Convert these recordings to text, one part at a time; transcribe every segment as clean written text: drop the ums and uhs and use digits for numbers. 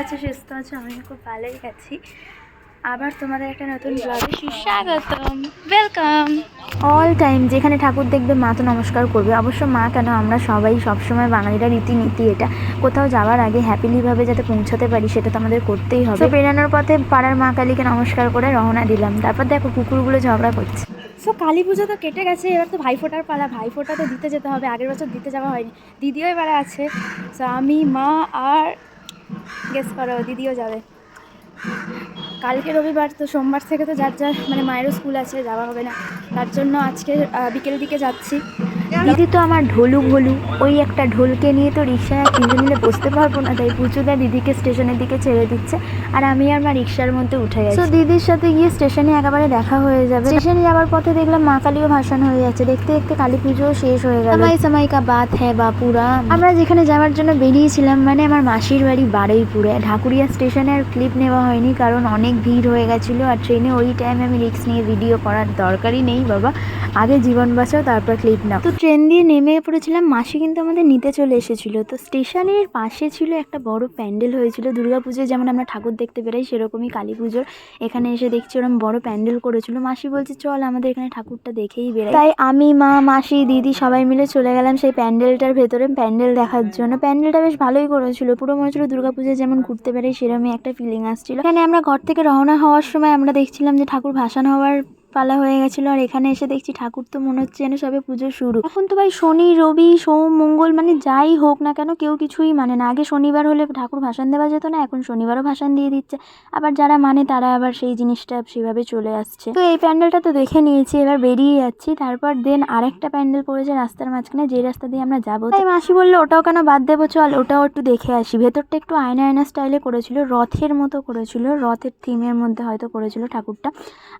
আছো, সুস্থ আছো? আমিও খুব ভালোই আছি। আবার তোমাদের একটা নতুন ব্লগে স্বাগতম, ওয়েলকাম। অল টাইম যেখানে ঠাকুর দেখবে মা তো নমস্কার করবে, অবশ্য মা কেন, আমরা সবাই সবসময় বাঙালিরা রীতিনীতি এটা, কোথাও যাওয়ার আগে হ্যাপিলিভাবে যাতে পৌঁছাতে পারি সেটা তো আমাদের করতেই হবে। তো বেরানোর পথে পাড়ার মা কালীকে নমস্কার করে রওনা দিলাম। তারপর দেখো কুকুরগুলো ঝগড়া করছে। সো কালী পুজো তো কেটে গেছে, এবার তো ভাইফোঁটার পালা। ভাইফোঁটা তো দিতে যেতে হবে, আগের বছর দিতে যাওয়া হয়নি। দিদিও এবারে আছে। সো আমি, মা আর গেস করো দিদিও যাবে। কালকে রবিবার, তো সোমবার থেকে তো যার যার মানে মায়েরও স্কুল আছে, যাওয়া হবে না। তার জন্য আজকে বিকেল দিকে যাচ্ছি। দিদি তো আমার ঢোলু ভোলু, ওই একটা ঢোলকে নিয়ে তো রিক্সায় তিনজে মিলে বসতে পারবো না, তাই পুচুদা দিদিকে স্টেশনের দিকে ছেড়ে দিচ্ছে আর আমি আর মা রিক্সার মধ্যে উঠে গেছি। তো দিদির সাথে গিয়ে স্টেশনে একেবারে দেখা হয়ে যাবে। স্টেশনে যাওয়ার পথে দেখলাম মা কালীও ভাসান হয়ে যাচ্ছে, দেখতে দেখতে কালী পুজোও শেষ হয়ে গেল। সময় কা বাত হ্যাঁ বাপুরা। আমরা যেখানে যাওয়ার জন্য বেরিয়েছিলাম, মানে আমার মাসির বাড়ি বারুইপুরে, ঢাকুরিয়া স্টেশনে আর ক্লিপ নেওয়া হয়নি কারণ অনেক ভিড় হয়ে গেছিলো। আর ট্রেনে ওই টাইমে আমি রিস্ক নিয়ে ভিডিও করার দরকারই নেই বাবা, আগে জীবন বাঁচাও তারপর ক্লিপ নাও। তো ট্রেন দিয়ে নেমে পড়েছিলাম, মাসি কিন্তু আমাদের নিতে চলে এসেছিল। তো স্টেশনের পাশে ছিল একটা বড় প্যান্ডেল হয়েছিল, দুর্গাপুজোয় যেমন আমরা ঠাকুর দেখতে বেরাই সেরকমই কালী পুজোর এখানে এসে দেখছি ওরকম বড় প্যান্ডেল করেছিল। মাসি বলছে চল আমাদের এখানে ঠাকুরটা দেখেই বেরাই। তাই আমি, মা, মাসি, দিদি সবাই মিলে চলে গেলাম সেই প্যান্ডেলটার ভেতরে প্যান্ডেল দেখার জন্য। প্যান্ডেলটা বেশ ভালোই করেছিল, পুরো মনে হচ্ছিল দুর্গাপুজোয় যেমন ঘুরতে বেরাই সেরকমই একটা ফিলিং আসছিল। এখানে আমরা ঘর থেকে রওনা হওয়ার সময় আমরা দেখছিলাম যে ঠাকুর ভাসান হওয়ার পালা হয়ে গেছিলো, আর এখানে এসে দেখছি ঠাকুর তো মনে হচ্ছে যেন সবে পুজো শুরু। এখন তো ভাই শনি, রবি, সোম, মঙ্গল মানে যাই হোক না কেন কেউ কিছুই মানে না। আগে শনিবার হলে ঠাকুর ভাসান দেওয়া যেত না, এখন শনিবারও ভাসান দিয়ে দিচ্ছে। আবার যারা মানে তারা আবার সেই জিনিসটা সেভাবে চলে আসছে। তো এই প্যান্ডেলটা তো দেখে নিয়েছি, এবার বেরিয়ে যাচ্ছি। তারপর দেন আরেকটা প্যান্ডেল পড়েছে রাস্তার মাঝখানে, যে রাস্তা দিয়ে আমরা যাবো। তাই মাসি বললো ওটাও কেন বাদ দেবো, চল ওটাও একটু দেখে আসি। ভেতরটা একটু আয়না আয়না স্টাইলে করেছিল, রথের মতো করেছিল, রথের থিমের মধ্যে হয়তো করেছিল ঠাকুরটা।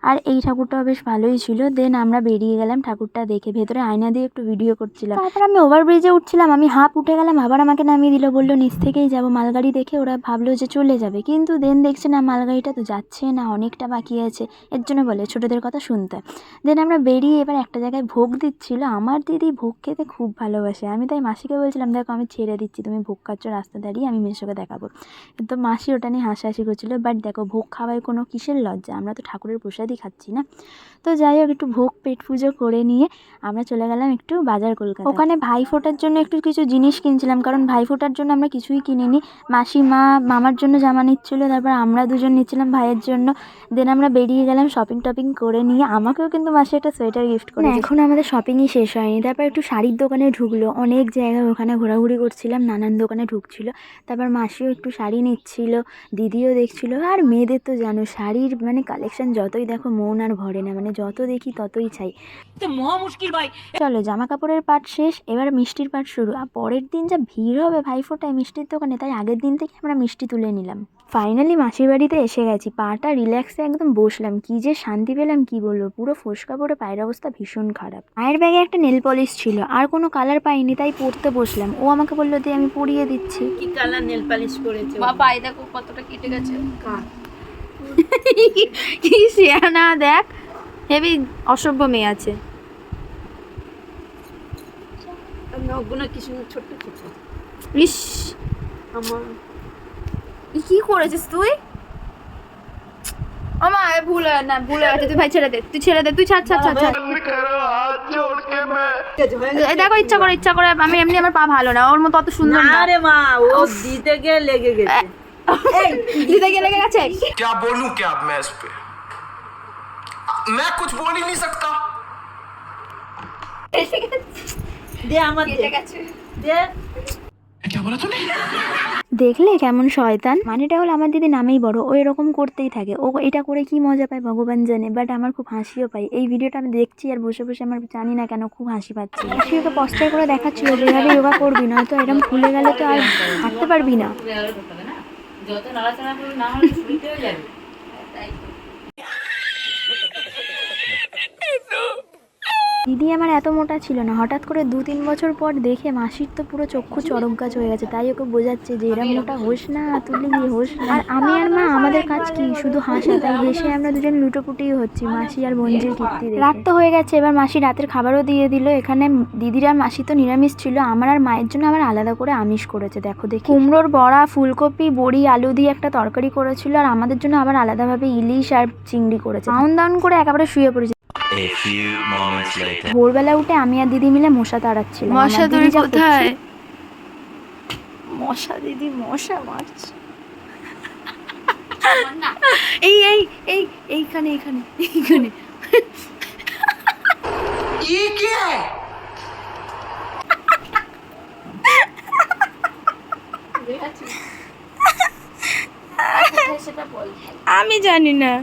আর এই ঠাকুরটাও বেশ ভালোই ছিল। দেন আমরা বেরিয়ে গেলাম ঠাকুরটা দেখে, ভেতরে আয়না দিয়ে একটু ভিডিও করছিলাম। তারপর আমি ওভারব্রিজে উঠছিলাম, আমি হাফ উঠে গেলাম, আবার আমাকে নামিয়ে দিল, বললো নিচ থেকেই যাবো। মালগাড়ি দেখে ওরা ভাবলো যে চলে যাবে, কিন্তু দেন দেখছে না মালগাড়িটা তো যাচ্ছে না, অনেকটা বাকি আছে। এর জন্য বলে ছোটোদের কথা শুনতে। দেন আমরা বেরিয়ে এবার একটা জায়গায় ভোগ দিচ্ছিল। আমার দিদি ভোগ খেতে খুব ভালোবাসে, আমি তাই মাসিকে বলছিলাম দেখো আমি ছেড়ে দিচ্ছি, তুমি ভোগ খাচ্ছ রাস্তা দাঁড়িয়ে, আমি মেশোকে দেখাবো। তো মাসি ওটা নিয়ে হাসাহাসি করছিলো। বাট দেখো ভোগ খাওয়ায় কোনো কিসের লজ্জা, আমরা তো ঠাকুরের প্রসাদই খাচ্ছি না। তো যাই হোক একটু ভোগ পেট পুজো করে নিয়ে আমরা চলে গেলাম একটু বাজার কলকাতা। ওখানে ভাইফোঁটার জন্য একটু কিছু জিনিস কিনছিলাম, কারণ ভাইফোঁটার জন্য আমরা কিছুই কিনিনি। মাসি, মা, মামার জন্য জামা নিচ্ছিলো, তারপর আমরা দুজন নিচ্ছিলাম ভাইয়ের জন্য। দেন আমরা বেরিয়ে গেলাম শপিং টপিং করে নিয়ে। আমাকেও কিন্তু মাসি একটা সোয়েটার গিফট করে। এখন আমাদের শপিংই শেষ হয়নি, তারপর একটু শাড়ির দোকানে ঢুকলো, অনেক জায়গায় ওখানে ঘোরাঘুরি করছিলাম, নানান দোকানে ঢুকছিল। তারপর মাসিও একটু শাড়ি নিচ্ছিল, দিদিও দেখছিল। আর মেয়েদের তো জানো শাড়ির মানে কালেকশন যতই দেখো মন আর ভরে না, মানে যত দেখি ততই চাই। মহা মুশকিল ভাই। চলো জামা কাপড়ের পার্ট শেষ, এবার মিষ্টির পার্ট শুরু। আর পরের দিন যা ভিড় হবে ভাইফোঁটায় মিষ্টির দোকানে, তাই আগের দিন থেকে আমরা মিষ্টি তুলে নিলাম। ফাইনালি মাসির বাড়িতে এসে গেছি, পাটা রিল্যাক্সে একদম বসলাম, কি যে শান্তি পেলাম কি বলবো। পুরো ফোসকা পড়ে পায়ের অবস্থা ভীষণ খারাপ। মায়ের ব্যাগে একটা নেল পলিশ ছিল, আর কোনো কালার পাইনি, তাই পরতে বসলাম। ও আমাকে বললো দিয়ে আমি পরিয়ে দিচ্ছি। কি কালার নেল পলিশ করেছে বাবা, এই দেখো কতটা কেটে গেছে। কি শিয়ানা দেখ, হেবি অসভ্য মেয়ে আছে। নখগুলো কি সুন্দর ছোট্ট ছোট্ট। ইস আমার কি করেছিস তুই? আমা ভুল হয়ে না, ভুল হয়ে গেছে। তুই ভাই ছেড়ে দে, তুই ছেড়ে দে, তুই ছাড় ছাড় ছাড় ছাড়। এই দেখো ইচ্ছা করে আমি এমনি, আমার পা ভালো না, ওর মতো অত সুন্দর না। আরে মা, ও দিতে গিয়ে লেগে গেছে। এই দিতে গিয়ে লেগে গেছে। क्या बोलूं क्या मैं इस पे, मैं कुछ बोल ही नहीं सकता। দে আমার দে দে। क्या बोला तूने? দেখলে কেমন শয়তান। মানেটা হলো আমার দিদি নামেই বড়, ও এরকম করতেই থাকে। ও এটা করে কি মজা পায় ভগবান জানে, বাট আমার খুব হাসিও পাই। এই ভিডিওটা আমি দেখছি আর বসে বসে আমার জানি না কেন খুব হাসি পাচ্ছে। হাসি ওকে পস্টার করে দেখাচ্ছিল যেভাবে যোগা করবি, নয়তো এরকম ফুলে গেলে তো আর হাঁটতে পারবি না। যত নাড়াচাড়া করবে না হলে শুইতেও যাবে। দিদি আমার এত মোটা ছিল না, হঠাৎ করে 2-3 বছর পর দেখে মাসির তো পুরো চক্ষু চড়ক গাছ হয়ে গেছে, তাই ওকে বোঝাচ্ছে যে এরা মোটা হোস না, তুলি হোস না। আর আমি আর মা আমাদের কাজ কি শুধু হাসা, তাই হেসে আমরা দুজন লুটোপুটি হচ্ছি মাসি আর বঞ্জির কীর্তি দেখে। রাত তো হয়ে গেছে, এবার মাসি রাতের খাবারও দিয়ে দিল। এখানে দিদির আর মাসি তো নিরামিষ ছিল, আমার আর মায়ের জন্য আবার আলাদা করে আমিষ করেছে। দেখো দেখি, কুমড়োর বড়া, ফুলকপি, বড়ি, আলু দিয়ে একটা তরকারি করেছিল, আর আমাদের জন্য আবার আলাদাভাবে ইলিশ আর চিংড়ি করেছে। দাউন দাউন করে একেবারে শুয়ে পড়েছে। A few moments later. ভোরবেলা উঠে আমি আর দিদি মিলে মশা তাড়াচ্ছিলাম। মশা আমার তুমি দিদি যা কোথায়? করছে- মশা দিদি মশা মারছে। এই এই এই এইখানে এইখানে এইখানে ये क्या है? আমি জানি না।